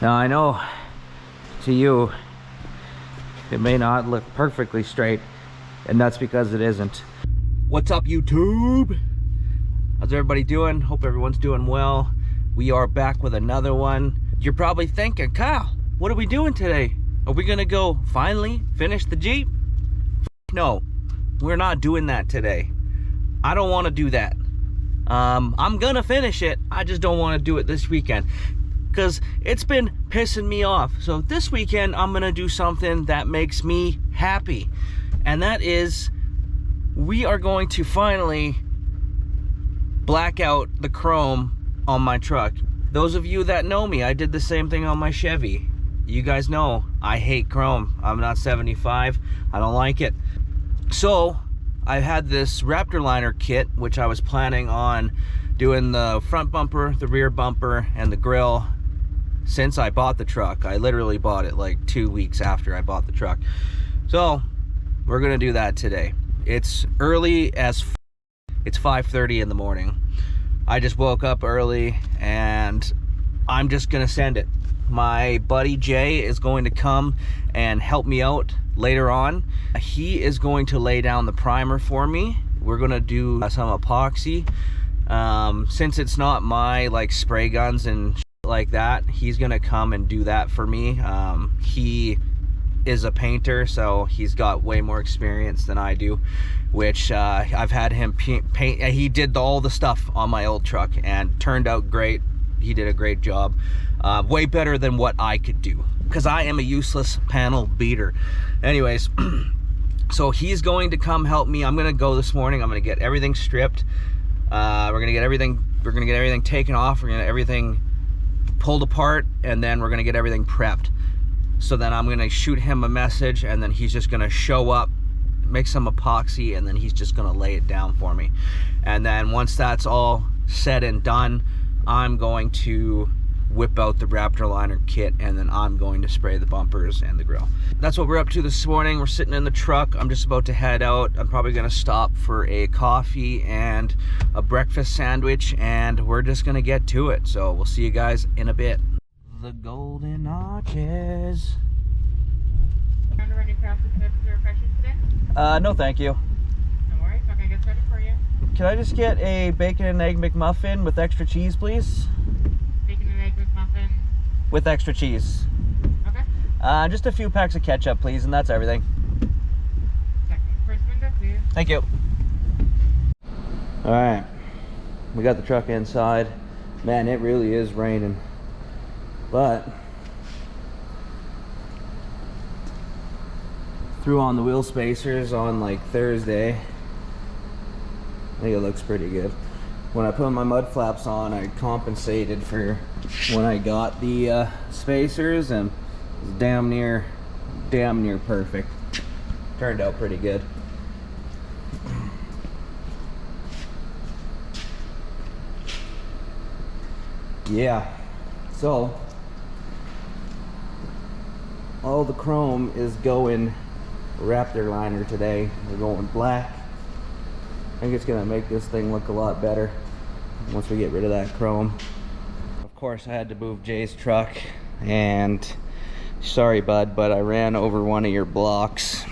Now I know to you it may not look perfectly straight, and that's because it isn't. What's up, YouTube? How's everybody doing? Hope everyone's doing well. We are back with another one. You're probably thinking, Kyle, what are we doing today? Are we gonna go finally finish the Jeep? No, we're not doing that today. I don't want to do that. I'm gonna finish it. I just don't want to do it this weekend because it's been pissing me off. So this weekend I'm gonna do something that makes me happy, and that is we are going to finally black out the chrome on my truck. Those of you that know me, I did the same thing on my Chevy. You guys know I hate chrome. I'm not 75. I don't like it. So I had this Raptor Liner Kit, which I was planning on doing the front bumper, the rear bumper, and the grille since I bought the truck. I literally bought it like 2 weeks after I bought the truck. So we're gonna do that today. It's early as it's 5:30 in the morning. I just woke up early and I'm just gonna send it. My buddy Jay is going to come and help me out later on. He is going to lay down the primer for me. We're gonna do some epoxy. Since it's not my like spray guns and shit like that, he's gonna come and do that for me. He is a painter, so he's got way more experience than I do, which I've had him paint. He did all the stuff on my old truck and turned out great. He did a great job, way better than what I could do, because I am a useless panel beater. Anyways, so he's going to come help me. I'm gonna go this morning. I'm gonna get everything stripped. We're gonna get everything taken off. We're gonna get everything pulled apart, and then we're gonna get everything prepped. So then I'm gonna shoot him a message, and then he's just gonna show up, make some epoxy, and then he's just gonna lay it down for me. And then once that's all said and done, I'm going to whip out the Raptor Liner Kit, and then I'm going to spray the bumpers and the grill. That's what we're up to this morning. We're sitting in the truck. I'm just about to head out. I'm probably gonna stop for a coffee and a breakfast sandwich, and we're just gonna get to it. So we'll see you guys in a bit. The golden arches. Ready for refreshing today? No thank you. No worries, okay, get started for you. Can I just get a bacon and egg McMuffin with extra cheese, please? Bacon and egg McMuffin. With extra cheese. Okay. Just a few packs of ketchup, please, and that's everything. Checking the first window, please. Thank you. Alright, we got the truck inside. Man, it really is raining. But threw on the wheel spacers on like Thursday. I think it looks pretty good. When I put my mud flaps on, I compensated for when I got the spacers, and it was damn near perfect. Turned out pretty good. Yeah, so all the chrome is going Raptor Liner today. We're going black. I think it's gonna make this thing look a lot better once we get rid of that chrome. Of course, I had to move Jay's truck, and sorry bud, but I ran over one of your blocks.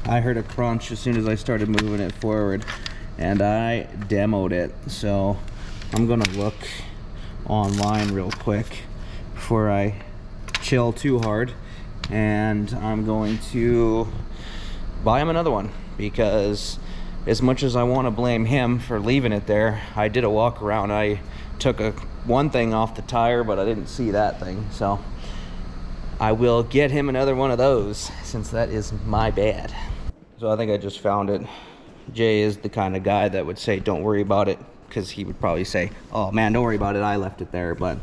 I heard a crunch as soon as I started moving it forward, and I demoed it. So I'm gonna look online real quick before I chill too hard, and I'm going to buy him another one, because as much as I want to blame him for leaving it there, I did a walk around. I took one thing off the tire, but I didn't see that thing, so I will get him another one of those, since that is my bad. So I think I just found it. Jay is the kind of guy that would say don't worry about it, because he would probably say, oh man, don't worry about it, I left it there. But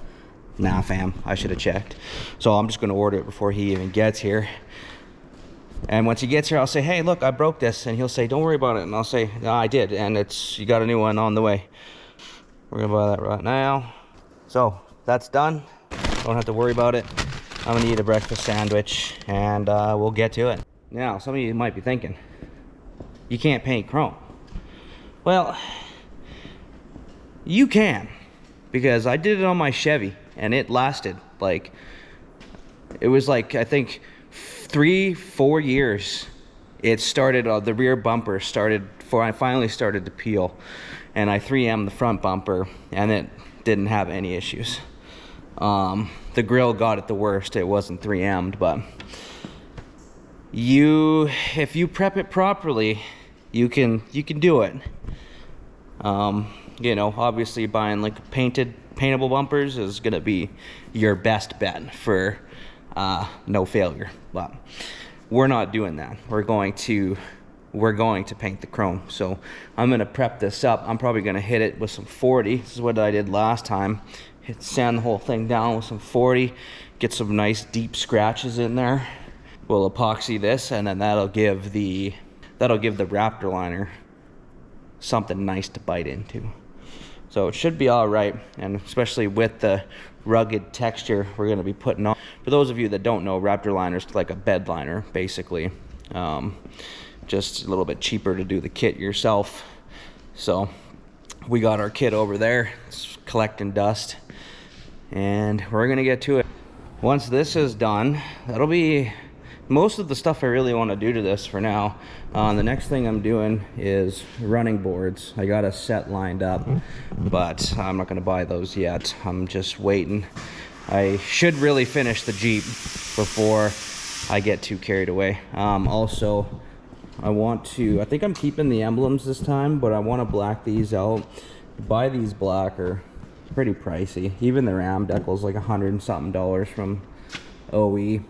nah fam, I should have checked. So I'm just going to order it before he even gets here. And once he gets here, I'll say, hey look, I broke this, and he'll say don't worry about it, and I'll say no, I did, and you got a new one on the way. We're gonna buy that right now. So that's done, don't have to worry about it. I'm gonna eat a breakfast sandwich, and we'll get to it. Now some of you might be thinking, you can't paint chrome. Well, you can, because I did it on my Chevy and it lasted like, it was like, I think 3-4 years. It started, the rear bumper started, I finally started to peel, and I 3M'd the front bumper and it didn't have any issues. The grill got it the worst. It wasn't 3M'd, but if you prep it properly, you can do it. You know, obviously buying like paintable bumpers is gonna be your best bet for no failure, but we're not doing that. We're going to paint the chrome. So I'm gonna prep this up. I'm probably gonna hit it with some 40. This is what I did last time. Sand the whole thing down with some 40, get some nice deep scratches in there. We'll epoxy this, and then that'll give the Raptor liner something nice to bite into. So it should be all right, and especially with the rugged texture we're going to be putting on. For those of you that don't know, Raptor liner is like a bed liner, basically. Just a little bit cheaper to do the kit yourself. So we got our kit over there. It's collecting dust, and we're going to get to it. Once this is done, that'll be most of the stuff I really want to do to this for now. The next thing I'm doing is running boards. I got a set lined up, but I'm not going to buy those yet. I'm just waiting. I should really finish the Jeep before I get too carried away. Also, I think I'm keeping the emblems this time, but I want to black these out. To buy these black are pretty pricey. Even the ram decal's like $100 and something from OE.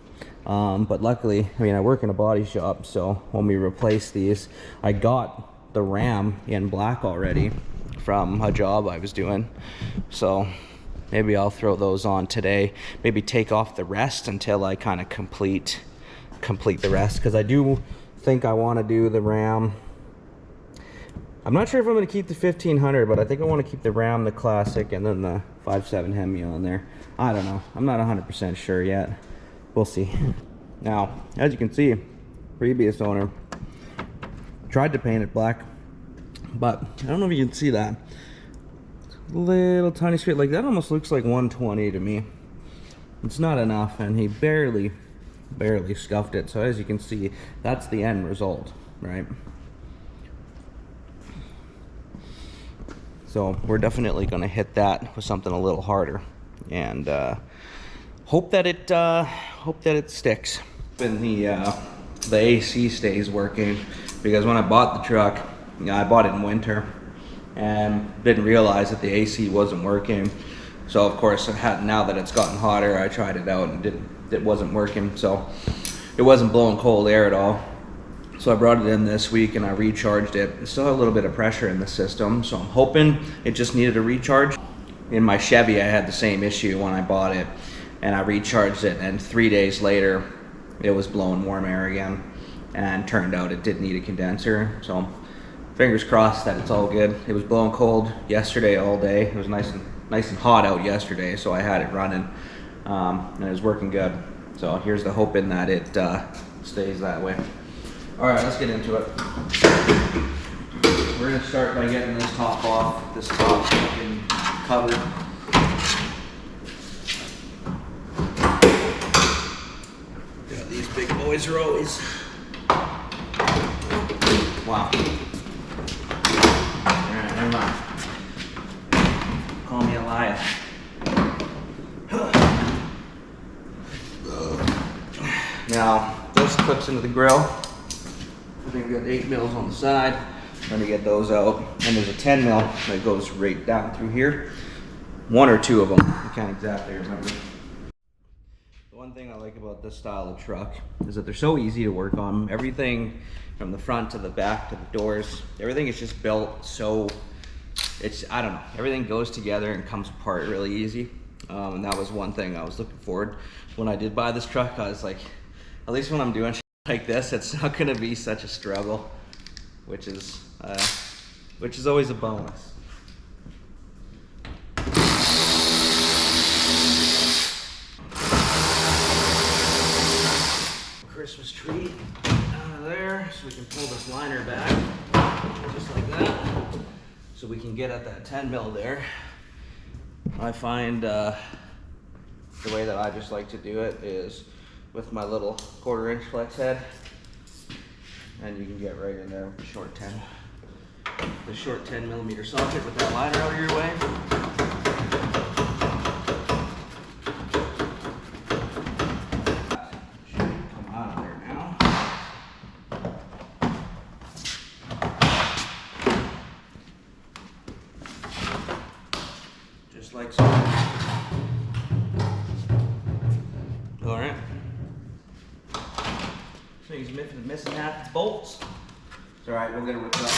But luckily, I mean, I work in a body shop, so when we replace these, I got the ram in black already from a job I was doing. So maybe I'll throw those on today. Maybe take off the rest until I kind of complete the rest, because I do think I want to do the ram. I'm not sure if I'm going to keep the 1500, but I think I want to keep the ram, the classic, and then the 5.7 Hemi on there. I don't know. I'm not 100% sure yet. We'll see. Now, as you can see, previous owner tried to paint it black, but I don't know if you can see that little tiny straight, like that almost looks like 120 to me. It's not enough, and he barely scuffed it. So as you can see, that's the end result, right? So we're definitely going to hit that with something a little harder, and hope that it sticks. And the AC stays working, because when I bought the truck, I bought it in winter and didn't realize that the AC wasn't working. So of course, now that it's gotten hotter, I tried it out and it wasn't working. So it wasn't blowing cold air at all. So I brought it in this week and I recharged it. It still had a little bit of pressure in the system, so I'm hoping it just needed a recharge. In my Chevy, I had the same issue when I bought it, and I recharged it, and 3 days later it was blowing warm air again, and turned out it did need a condenser. So fingers crossed that it's all good. It was blowing cold yesterday all day. It was nice and hot out yesterday, so I had it running, and it was working good. So here's the hoping that it stays that way. All right, let's get into it. We're gonna start by getting this top off, this top fucking covered. Got these big boys are always, wow. All right, never mind. Call me a liar. Now, this clips into the grill. We've got 8 mils on the side. I'm gonna get those out. And there's a 10 mil that goes right down through here. 1 or 2 of them, I can't exactly remember. The one thing I like about this style of truck is that they're so easy to work on. Everything from the front to the back to the doors, everything is just built so, I don't know, everything goes together and comes apart really easy. And that was one thing I was looking forward. When I did buy this truck, I was like, at least when I'm doing shit like this, it's not gonna be such a struggle, which is always a bonus. Christmas tree out of there, so we can pull this liner back, just like that, so we can get at that 10 mil there. I find the way that I just like to do it is with my little 1/4 inch flex head, and you can get right in there with the short 10 millimeter socket with that liner out of your way. Should come out of there now. Just like so. All right. So he's missing half the bolts. It's all right, we'll get it ripped up.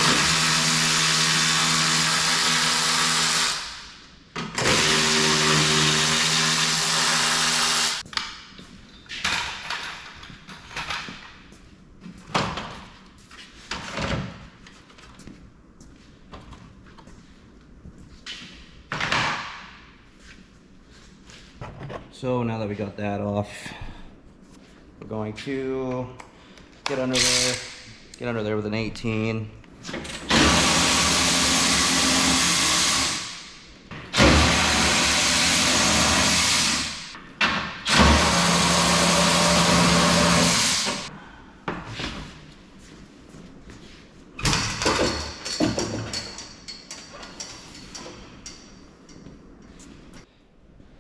So now that we got that off, we're going to get under there with an 18.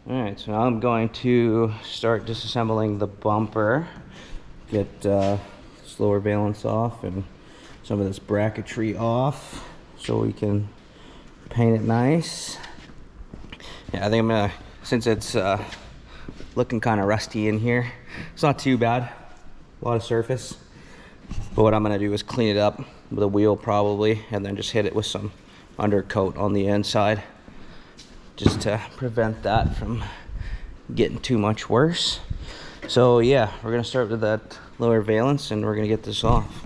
Alright, so now I'm going to start disassembling the bumper, get this lower valance off and some of this bracketry off so we can paint it nice. Yeah, I think I'm gonna, since it's looking kind of rusty in here, it's not too bad, a lot of surface, but what I'm gonna do is clean it up with a wheel probably, and then just hit it with some undercoat on the inside, just to prevent that from getting too much worse. So yeah, we're gonna start with that lower valance and we're gonna get this off.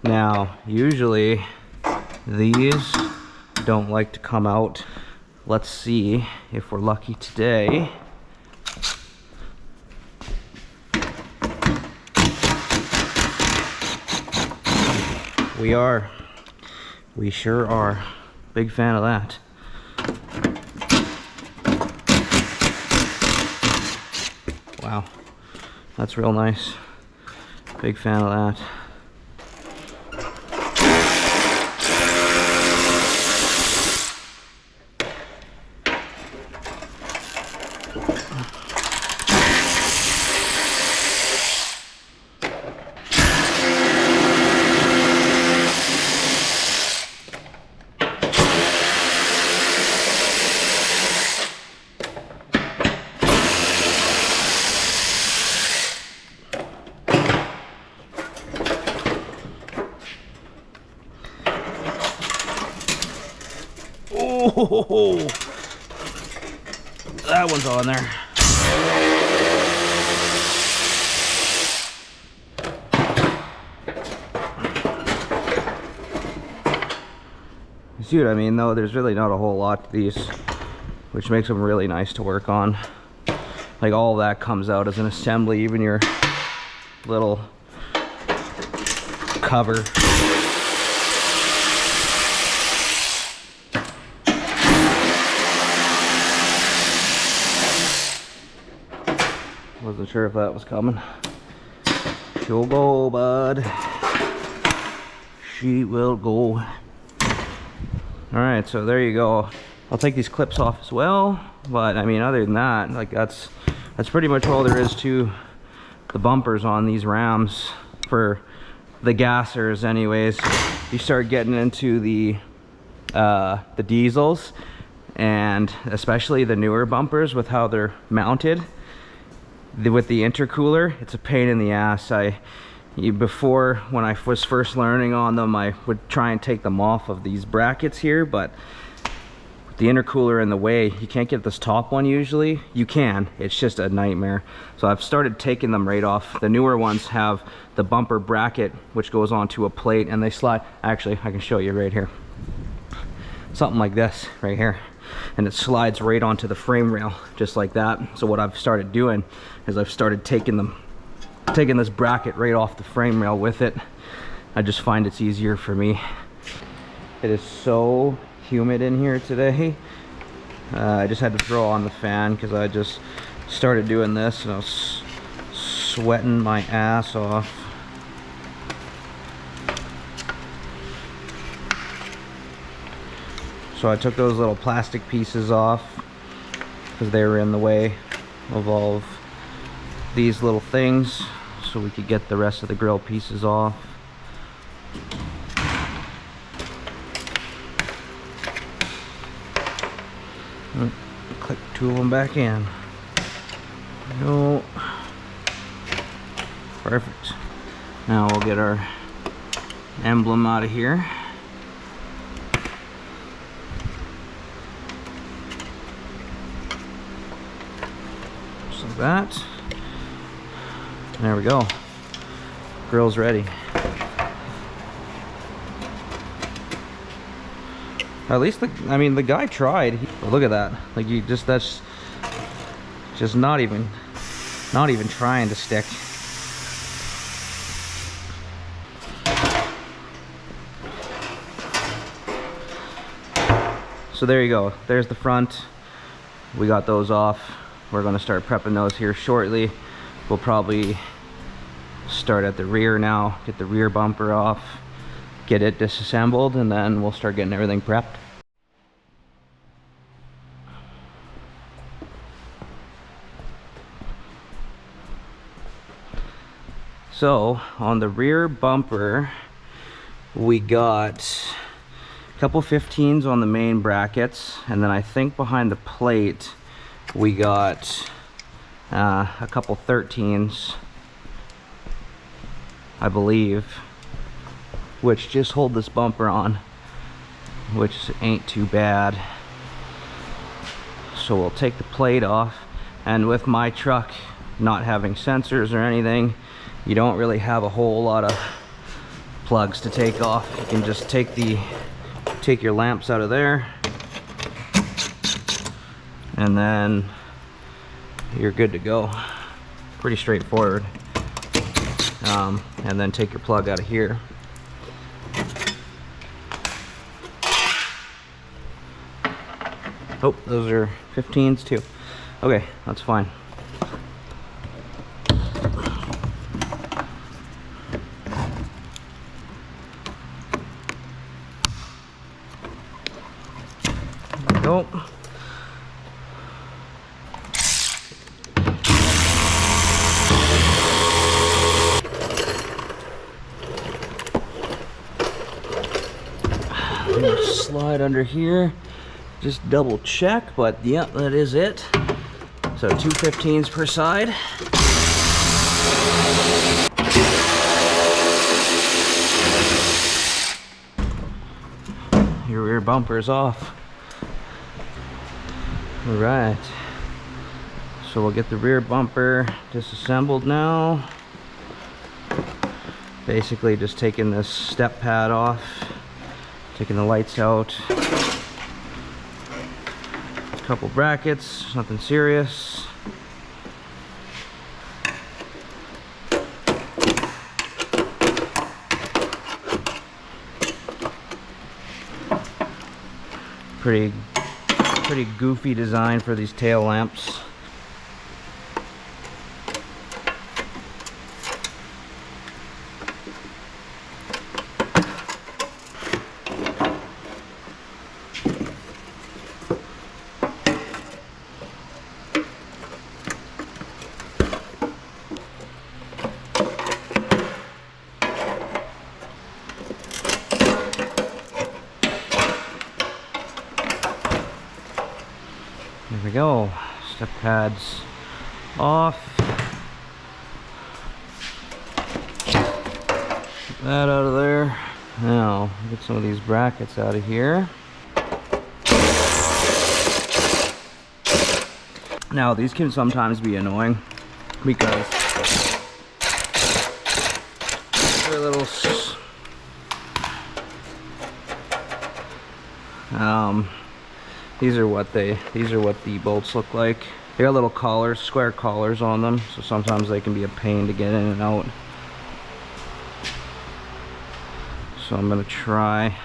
Now, usually these don't like to come out. Let's see if we're lucky today. We are. We sure are. Big fan of that. Wow, that's real nice. Big fan of that. Oh, that one's on there. See what I mean though? There's really not a whole lot to these, which makes them really nice to work on. Like all that comes out as an assembly, even your little cover. Wasn't sure if that was coming. She'll go, bud. She will go. Alright, so there you go. I'll take these clips off as well. But I mean, other than that, like that's pretty much all there is to the bumpers on these Rams for the gassers anyways. You start getting into the diesels, and especially the newer bumpers with how they're mounted. With the intercooler, it's a pain in the ass. Before, when I was first learning on them, I would try and take them off of these brackets here, but with the intercooler in the way. You can't get this top one usually. You can, it's just a nightmare. So I've started taking them right off. The newer ones have the bumper bracket, which goes onto a plate, and they slide. Actually, I can show you right here. Something like this right here. And it slides right onto the frame rail, just like that. So what I've started doing is I've started taking this bracket right off the frame rail with it. I just find it's easier for me. It is so humid in here today. I just had to throw on the fan because I just started doing this and I was sweating my ass off. So I took those little plastic pieces off because they were in the way of all of these little things, so we could get the rest of the grill pieces off. Click two of them back in. Go. Perfect. Now we'll get our emblem out of here. That. There we go. Grill's ready. At least the guy tried. Look at that. Like that's just not even trying to stick. So there you go. There's the front. We got those off. We're going to start prepping those here shortly. We'll probably start at the rear now, get the rear bumper off, get it disassembled, and then we'll start getting everything prepped. So on the rear bumper, we got a couple 15s on the main brackets, and then I think behind the plate we got a couple 13s, I believe, which just hold this bumper on, which ain't too bad. So we'll take the plate off, and with my truck not having sensors or anything, you don't really have a whole lot of plugs to take off. You can just take your lamps out of there, and then you're good to go. Pretty straightforward. And then take your plug out of here. Oh, those are 15s too. Okay, that's fine. There we go. Slide under here, just double check, but yeah, that is it. So 2 15s per side. Your rear bumper is off. All right, so we'll get the rear bumper disassembled now. Basically just taking this step pad off, taking the lights out, a couple brackets, nothing serious. Pretty goofy design for these tail lamps. There we go. Step pads off. Get that out of there. Now, get some of these brackets out of here. Now these can sometimes be annoying because they're little these are what the bolts look like. They got little collars, square collars on them, so sometimes they can be a pain to get in and out. So I'm gonna try.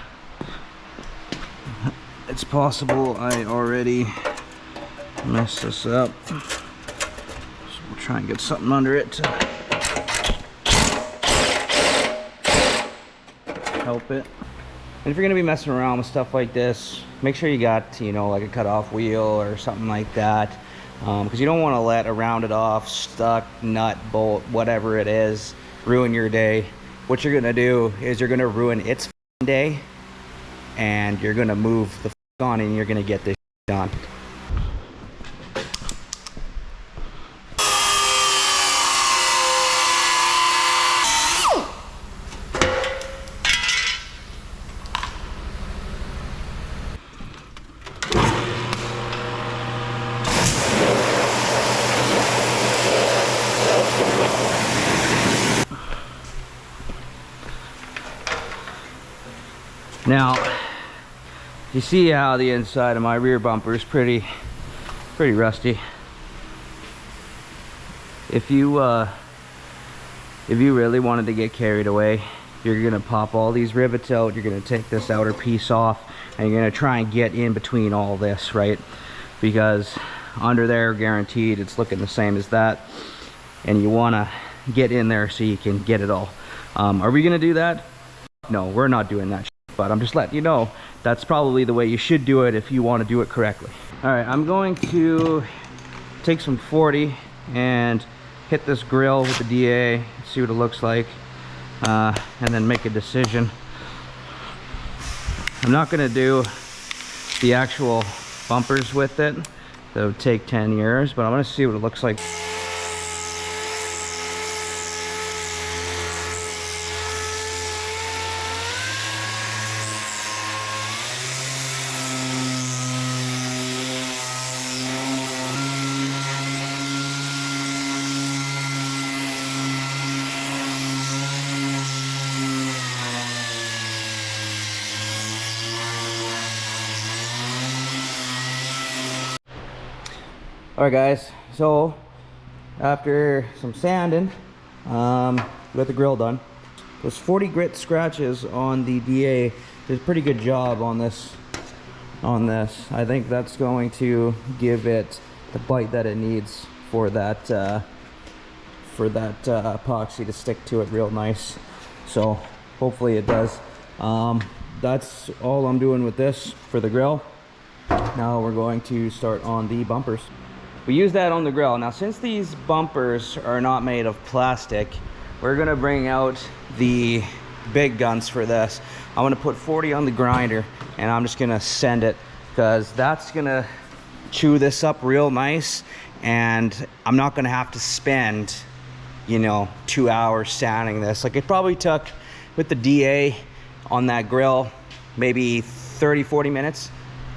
It's possible I already messed this up, so we'll try and get something under it to help it. And if you're gonna be messing around with stuff like this, make sure you got, you know, like a cut-off wheel or something like that, because you don't want to let a rounded off, stuck, nut, bolt, whatever it is, ruin your day. What you're gonna do is you're gonna ruin its day, and you're gonna move the on, and you're gonna get this done. Now, you see how the inside of my rear bumper is pretty rusty. If you really wanted to get carried away, you're gonna pop all these rivets out, you're gonna take this outer piece off, and you're gonna try and get in between all this, right? Because under there, guaranteed, it's looking the same as that, and you wanna get in there so you can get it all. Are we gonna do that? No, we're not doing that. But I'm just letting you know that's probably the way you should do it if you want to do it correctly. All right, I'm going to take some 40 and hit this grill with the DA, see what it looks like, and then make a decision. I'm not going to do the actual bumpers with it. That would take 10 years, but I'm going to see what it looks like. Alright guys, so after some sanding, we got the grill done. Those 40 grit scratches on the DA did a pretty good job on this. I think that's going to give it the bite that it needs for that epoxy to stick to it real nice. So hopefully it does. That's all I'm doing with this for the grill. Now we're going to start on the bumpers. We use that on the grill. Now since these bumpers are not made of plastic, we're gonna bring out the big guns for this. I'm gonna put 40 on the grinder, and I'm just gonna send it, because that's gonna chew this up real nice, and I'm not gonna have to spend, you know, 2 hours sanding this. Like it probably took, with the DA on that grill, maybe 30-40 minutes.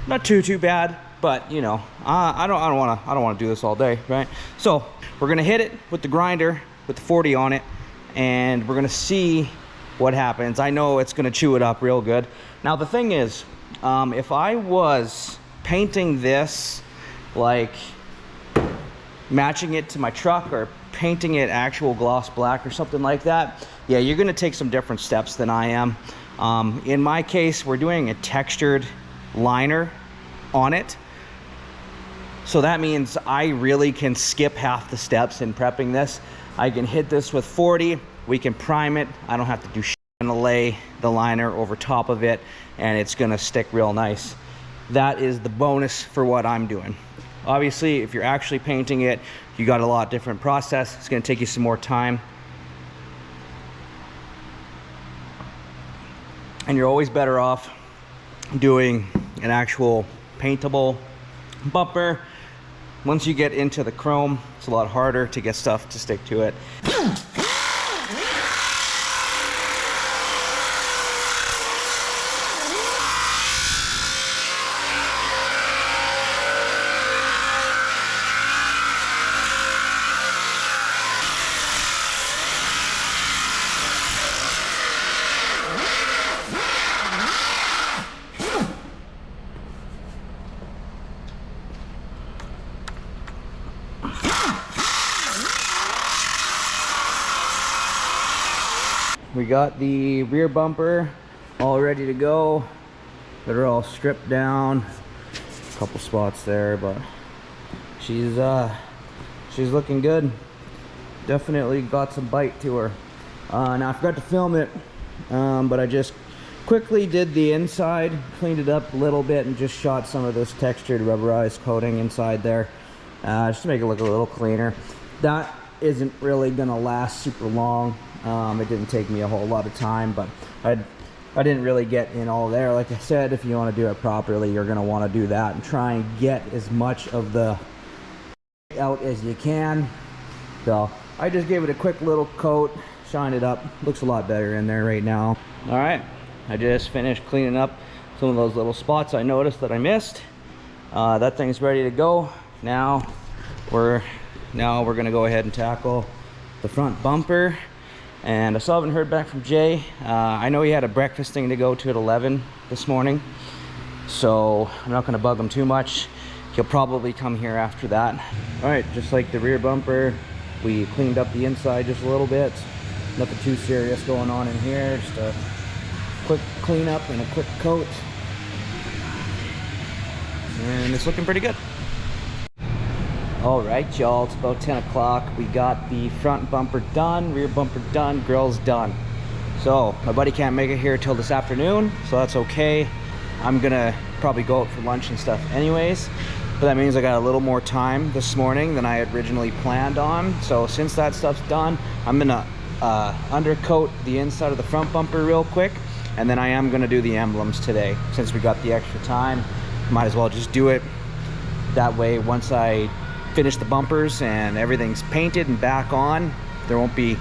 Not too bad, but you know, I don't want to do this all day, right? So we're gonna hit it with the grinder with the 40 on it, and we're gonna see what happens. I know it's gonna chew it up real good. Now the thing is, if I was painting this, like matching it to my truck or painting it actual gloss black or something like that, yeah, you're gonna take some different steps than I am. In my case, we're doing a textured liner on it, so that means I really can skip half the steps in prepping this. I can hit this with 40, we can prime it, I don't have to do shit. I'm gonna lay the liner over top of it, and it's gonna stick real nice. That is the bonus for what I'm doing. Obviously, if you're actually painting it, you got a lot different process. It's gonna take you some more time, and you're always better off doing an actual paintable bumper. Once you get into the chrome, it's a lot harder to get stuff to stick to it. we got the rear bumper all ready to go. They're all stripped down. A couple spots there, but she's looking good. Definitely got some bite to her. Now I forgot to film it, but I just quickly did the inside, cleaned it up a little bit, and just shot some of this textured rubberized coating inside there, just to make it look a little cleaner. That isn't really gonna last super long. It didn't take me a whole lot of time, but I didn't really get in all there. Like I said, if you want to do it properly, you're gonna want to do that and try and get as much of the out as you can. So I just gave it a quick little coat, shined it up. Looks a lot better in there right now. All right, I just finished cleaning up some of those little spots I noticed that I missed. That thing's ready to go. Now we're gonna go ahead and tackle the front bumper. And I still haven't heard back from Jay. I know he had a breakfast thing to go to at 11 this morning, so I'm not gonna bug him too much. He'll probably come here after that. All right, just like the rear bumper, we cleaned up the inside just a little bit. Nothing too serious going on in here, just a quick cleanup and a quick coat. And it's looking pretty good. All right, y'all, it's about 10 o'clock. We got the front bumper done, rear bumper done, grille's done. So my buddy can't make it here till this afternoon, so that's okay. I'm gonna probably go out for lunch and stuff anyways, but that means I got a little more time this morning than I had originally planned on. So since that stuff's done, I'm gonna undercoat the inside of the front bumper real quick, and then I am gonna do the emblems today. Since we got the extra time, might as well just do it. That way, once I finish the bumpers and everything's painted and back on, there won't be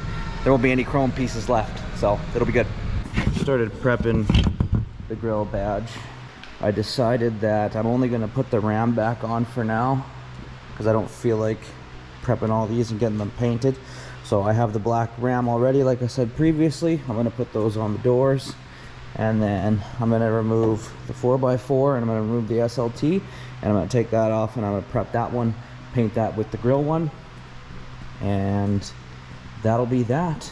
any chrome pieces left, so it'll be good. Started prepping the grill badge. I decided that I'm only going to put the ram back on for now because I don't feel like prepping all these and getting them painted. So I have the black ram already, like I said previously. I'm going to put those on the doors, and then I'm going to remove the 4x4 and I'm going to remove the SLT, and I'm going to take that off and I'm going to prep that one, paint that with the grill one, and that'll be that.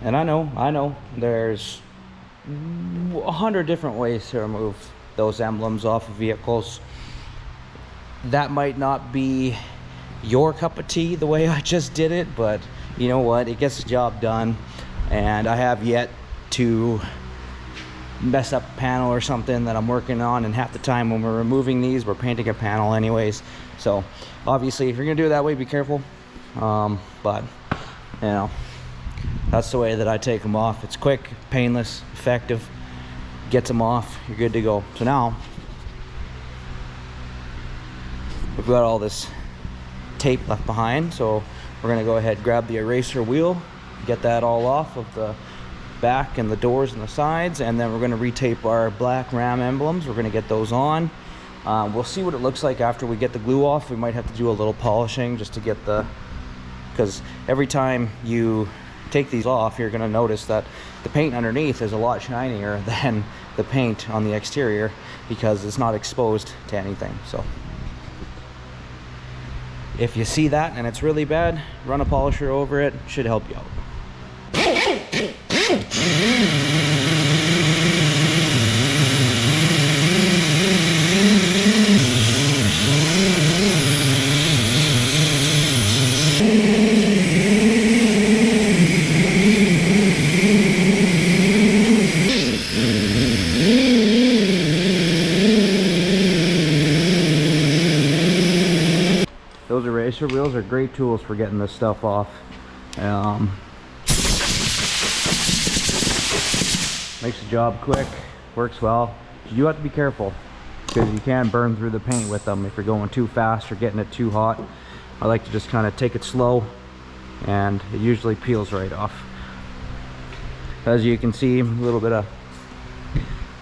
And I know there's 100 different ways to remove those emblems off of vehicles. That might not be your cup of tea the way I just did it, but you know what, it gets the job done. And I have yet to mess up a panel or something that I'm working on, and half the time when we're removing these, we're painting a panel anyways. So obviously if you're gonna do it that way, be careful. But you know, that's the way that I take them off. It's quick, painless, effective, gets them off, you're good to go. So now we've got all this tape left behind, so we're gonna go ahead and grab the eraser wheel, get that all off of the back and the doors and the sides, and then we're gonna retape our black ram emblems. We're gonna get those on. We'll see what it looks like after we get the glue off. We might have to do a little polishing just to get because every time you take these off, you're going to notice that the paint underneath is a lot shinier than the paint on the exterior because it's not exposed to anything. So if you see that and it's really bad, run a polisher over it, should help you out. mixer wheels are great tools for getting this stuff off. Makes the job quick, works well. You have to be careful because you can burn through the paint with them if you're going too fast or getting it too hot. I like to just kind of take it slow, and it usually peels right off. As you can see, a little bit of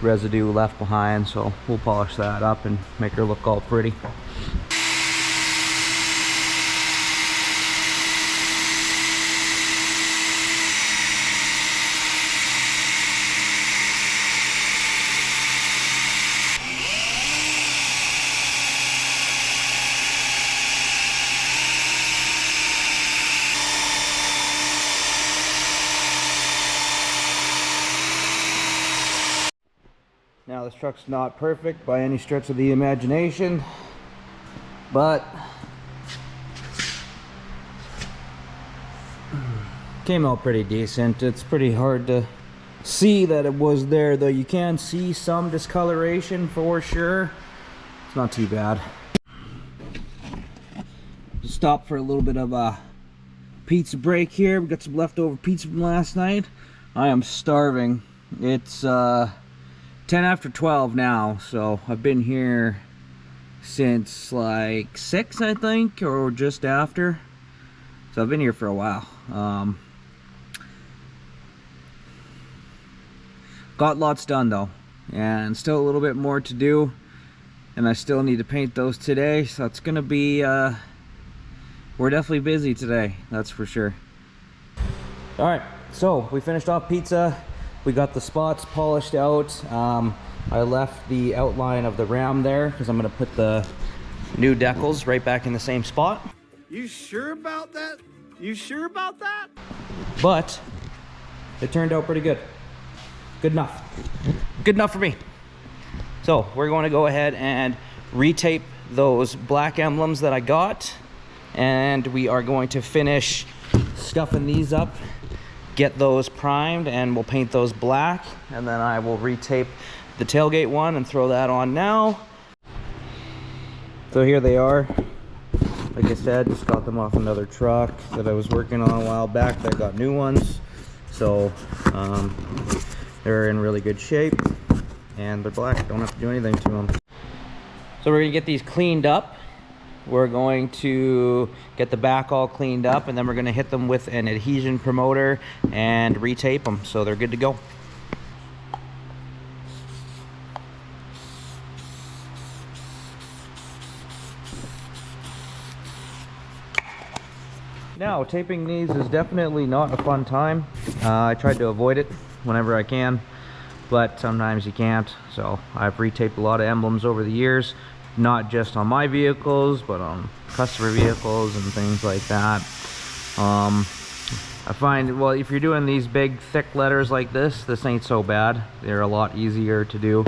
residue left behind, so we'll polish that up and make her look all pretty. Now this truck's not perfect by any stretch of the imagination, but came out pretty decent. It's pretty hard to see that it was there, though. You can see some discoloration for sure. It's not too bad. Just stop for a little bit of a pizza break here. We got some leftover pizza from last night. I am starving. It's 10 after 12 now, so I've been here since like 6, I think, or just after. So I've been here for a while. Got lots done though, and still a little bit more to do, and I still need to paint those today, so it's gonna be we're definitely busy today, that's for sure. All right, so we finished off pizza. We got the spots polished out. I left the outline of the ram there because I'm gonna put the new decals right back in the same spot. You sure about that? You sure about that? But it turned out pretty good. Good enough. Good enough for me. So we're going to go ahead and retape those black emblems that I got, and we are going to finish scuffing these up, get those primed, and we'll paint those black, and then I will retape the tailgate one and throw that on now. So here they are. Like I said, just got them off another truck that I was working on a while back that got new ones. So they're in really good shape, and they're black. Don't have to do anything to them. So we're gonna get these cleaned up. We're going to get the back all cleaned up, and then we're gonna hit them with an adhesion promoter and retape them so they're good to go. Now, taping these is definitely not a fun time. I tried to avoid it whenever I can, but sometimes you can't. So I've retaped a lot of emblems over the years, not just on my vehicles, but on customer vehicles and things like that. I find, well, if you're doing these big thick letters like this ain't so bad. They're a lot easier to do.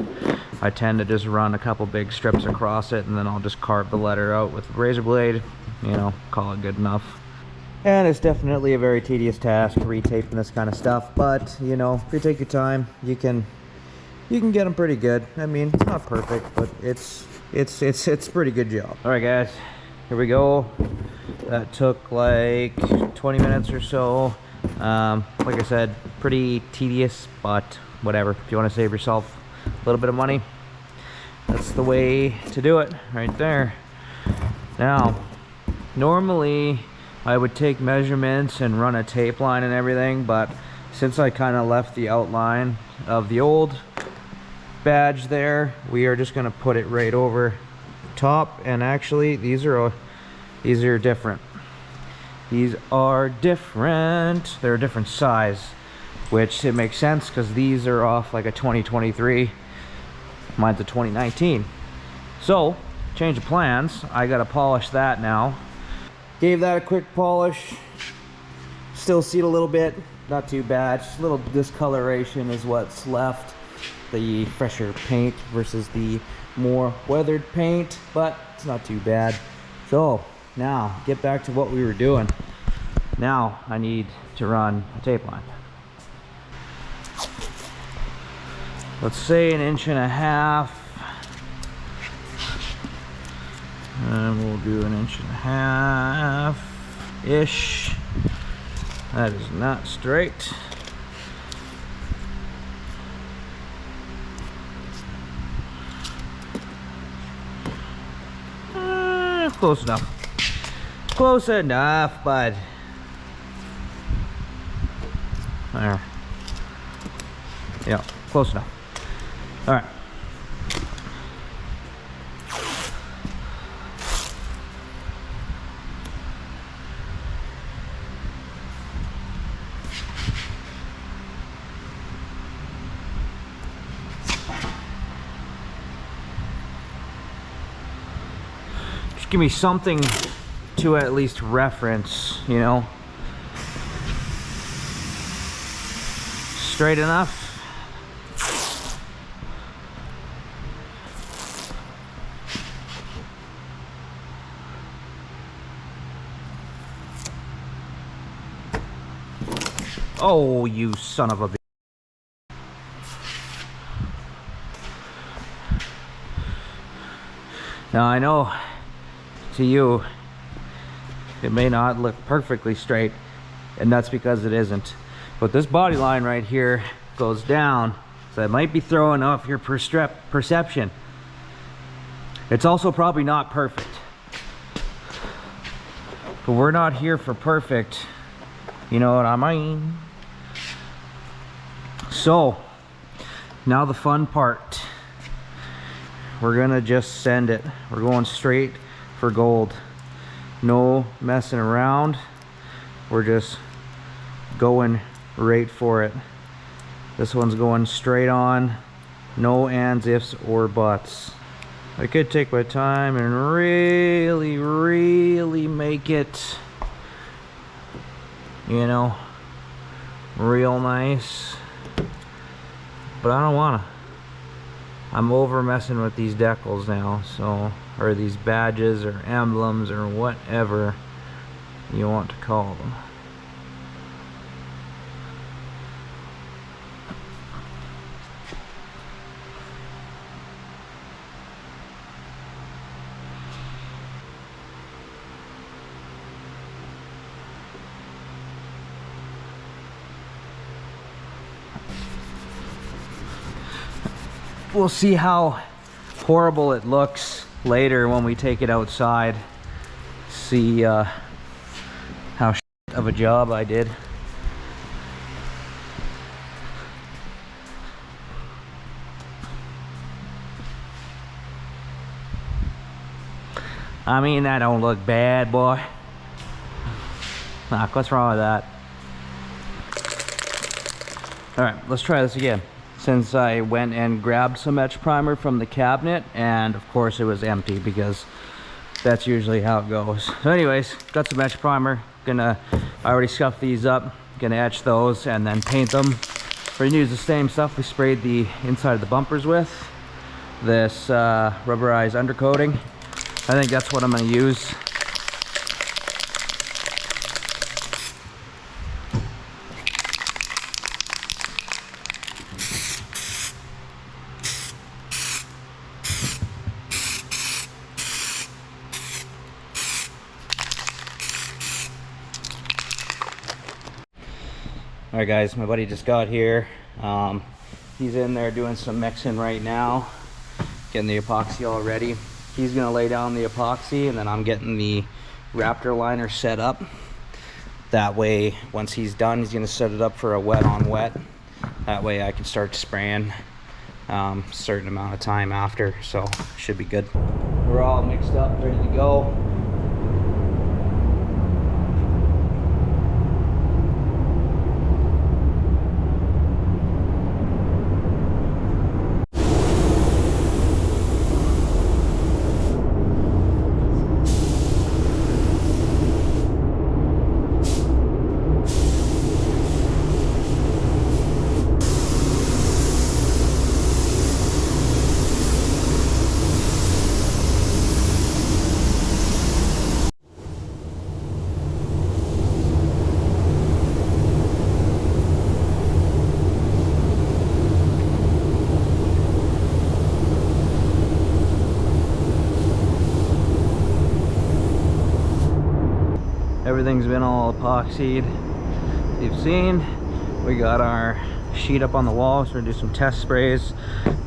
I tend to just run a couple big strips across it, and then I'll just carve the letter out with a razor blade, you know, call it good enough. And it's definitely a very tedious task retaping this kind of stuff, but you know, if you take your time, you can get them pretty good. I mean, it's not perfect, but it's a pretty good job. All right, guys, here we go. That took like 20 minutes or so. Like I said, pretty tedious, but whatever. If you want to save yourself a little bit of money, that's the way to do it right there. Now, normally I would take measurements and run a tape line and everything, but since I kind of left the outline of the old badge there, we are just going to put it right over top. And actually, these are different. These are different. They're a different size, which it makes sense because these are off like a 2023. Mine's a 2019. So, change of plans. I got to polish that now. Gave that a quick polish. Still see it a little bit, not too bad. Just a little discoloration is what's left. The fresher paint versus the more weathered paint, but it's not too bad. So now get back to what we were doing. Now I need to run a tape line. Let's say 1.5 inches. And we'll do 1.5 ish. That is not straight. Close enough. Close enough, bud. There. Yeah, close enough. All right. Just give me something to at least reference, you know. Straight enough. Oh, you son of a bitch. Now I know to you it may not look perfectly straight, and that's because it isn't. But this body line right here goes down, so it might be throwing off your perception. It's also probably not perfect. But we're not here for perfect. You know what I mean? So, now the fun part. We're gonna just send it. We're going straight for gold. No messing around. We're just going right for it. This one's going straight on. No ands, ifs, or buts. I could take my time and really make it, you know, real nice. But I don't wanna. I'm over messing with these decals now, so, or these badges or emblems or whatever you want to call them. We'll see how horrible it looks later when we take it outside. See how shit of a job I did. I mean, that don't look bad, boy. Nah, what's wrong with that? All right, let's try this again. Since I went and grabbed some etch primer from the cabinet, and of course it was empty because that's usually how it goes. So anyways, got some etch primer. I already scuffed these up. Gonna etch those and then paint them. We're gonna use the same stuff we sprayed the inside of the bumpers with. This rubberized undercoating. I think that's what I'm gonna use. Alright guys, my buddy just got here. He's in there doing some mixing right now, getting the epoxy all ready. He's gonna lay down the epoxy and then I'm getting the Raptor liner set up. That way, once he's done, he's gonna set it up for a wet on wet. That way I can start spraying a certain amount of time after, so should be good. We're all mixed up, ready to go. Everything's been all epoxied. You've seen, we got our sheet up on the wall, so we're gonna do some test sprays.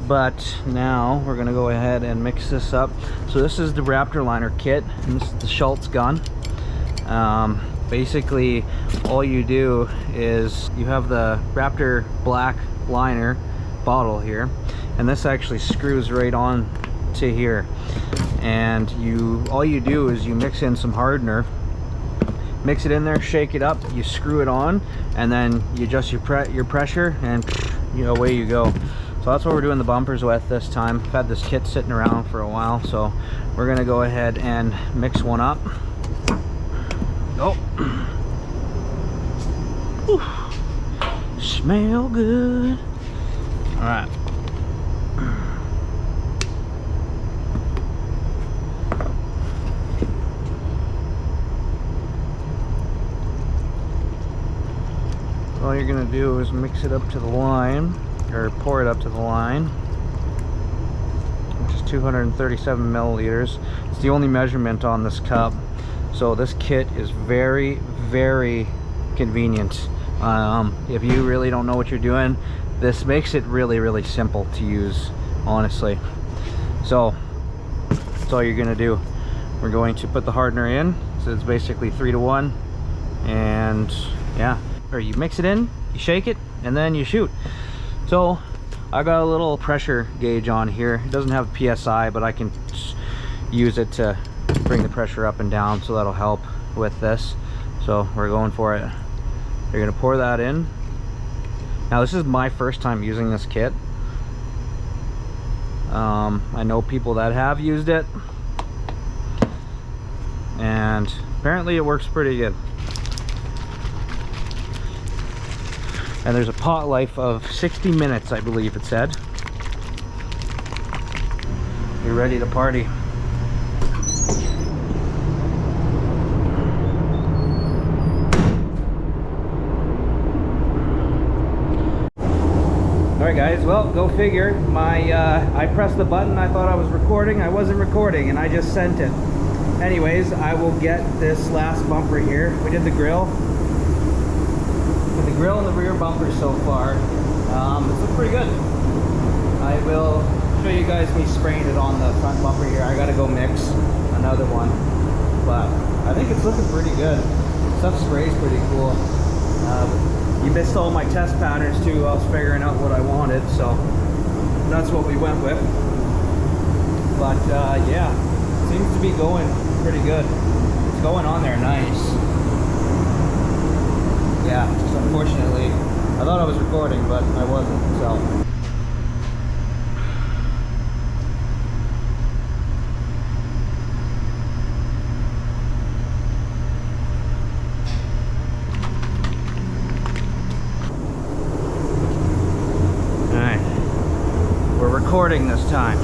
But now we're gonna go ahead and mix this up. So this is the Raptor Liner Kit, and this is the Schultz gun. Basically, all you do is you have the Raptor black liner bottle here, and this actually screws right on to here. And all you do is you mix in some hardener, mix it in there, shake it up, you screw it on, and then you adjust your pressure, and away you go. So that's what we're doing the bumpers with this time. I've had this kit sitting around for a while, so we're gonna go ahead and mix one up. Oh, smell good. All right. All you're gonna do is mix it up to the line, or pour it up to the line, which is 237 milliliters. It's the only measurement on this cup. So this kit is very, very convenient. If you really don't know what you're doing, this makes it really, really simple to use, honestly. So that's all you're gonna do. We're going to put the hardener in, so it's basically 3 to 1, and yeah, or you mix it in, you shake it, and then you shoot. So I got a little pressure gauge on here. It doesn't have PSI, but I can use it to bring the pressure up and down, so that'll help with this. So we're going for it. You're gonna pour that in. Now this is my first time using this kit. I know people that have used it, and apparently it works pretty good. And there's a pot life of 60 minutes, I believe it said. You're ready to party. Alright guys, well, go figure. I pressed the button, I thought I was recording. I wasn't recording, and I just sent it. Anyways, I will get this last bumper here. We did the grill. With the grill and the rear bumper so far, this looks pretty good. I will show you guys me spraying it on the front bumper here. I gotta go mix another one, but I think it's looking pretty good. Stuff sprays pretty cool. You missed all my test patterns too. I was figuring out what I wanted, so that's what we went with. But yeah, seems to be going pretty good. It's going on there nice. Yeah, just unfortunately, I thought I was recording, but I wasn't, so. Recording this time.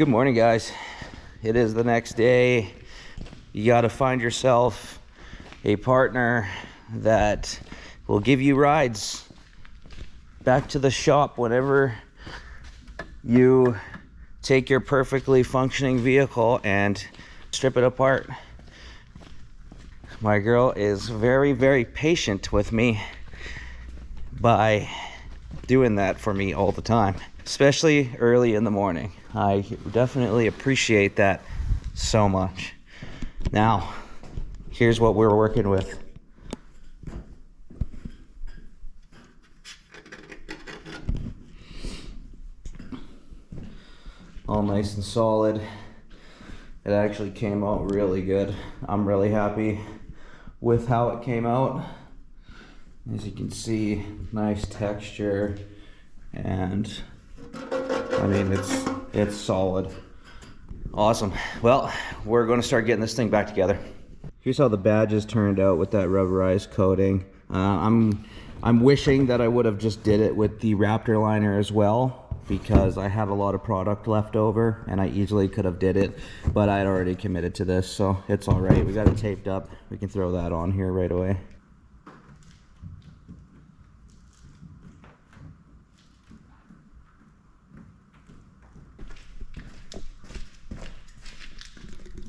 Good morning, guys. It is the next day. You got to find yourself a partner that will give you rides back to the shop whenever you take your perfectly functioning vehicle and strip it apart. My girl is very, very patient with me by doing that for me all the time, especially early in the morning. I definitely appreciate that so much. Now, here's what we're working with. All nice and solid. It actually came out really good. I'm really happy with how it came out. As you can see, nice texture, and I mean, it's solid. Awesome. Well, we're going to start getting this thing back together. Here's how the badges turned out with that rubberized coating. I'm wishing that I would have just did it with the Raptor liner as well, because I had a lot of product left over and I easily could have did it, but I had already committed to this, so it's all right. We got it taped up. We can throw that on here right away.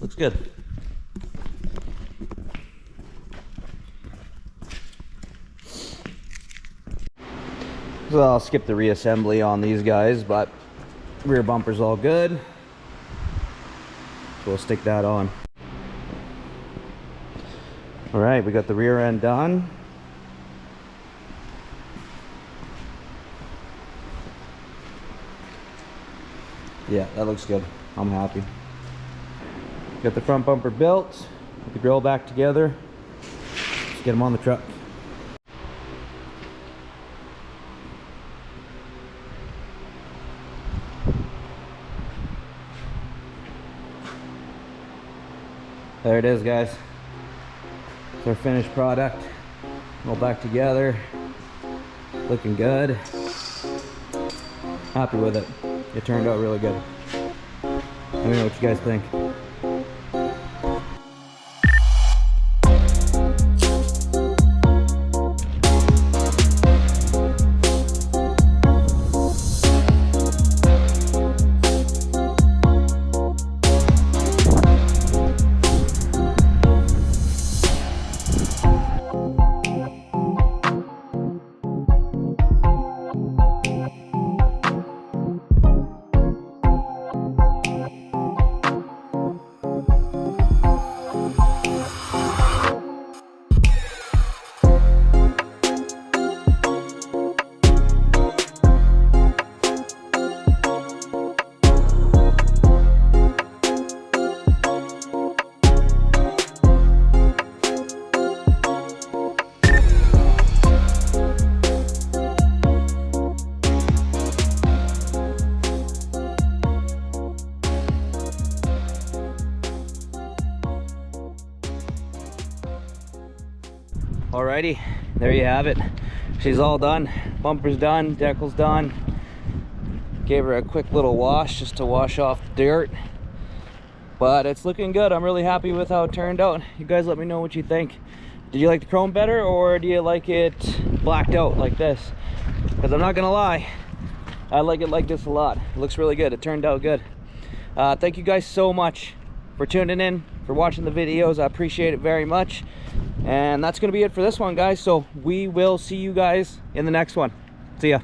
Looks good. So I'll skip the reassembly on these guys, but rear bumper's all good. So we'll stick that on. All right, we got the rear end done. Yeah, that looks good. I'm happy. Got the front bumper built, put the grill back together. Let's get them on the truck. There it is, guys. It's our finished product. All back together. Looking good. Happy with it. It turned out really good. Let me know what you guys think. Alrighty, there you have it. She's all done. Bumper's done, decal's done. Gave her a quick little wash just to wash off the dirt. But it's looking good. I'm really happy with how it turned out. You guys let me know what you think. Did you like the chrome better, or do you like it blacked out like this? Because I'm not gonna lie, I like it like this a lot. It looks really good. It turned out good. Thank you guys so much for tuning in, for watching the videos. I appreciate it very much. And that's gonna be it for this one, guys. So we will see you guys in the next one. See ya.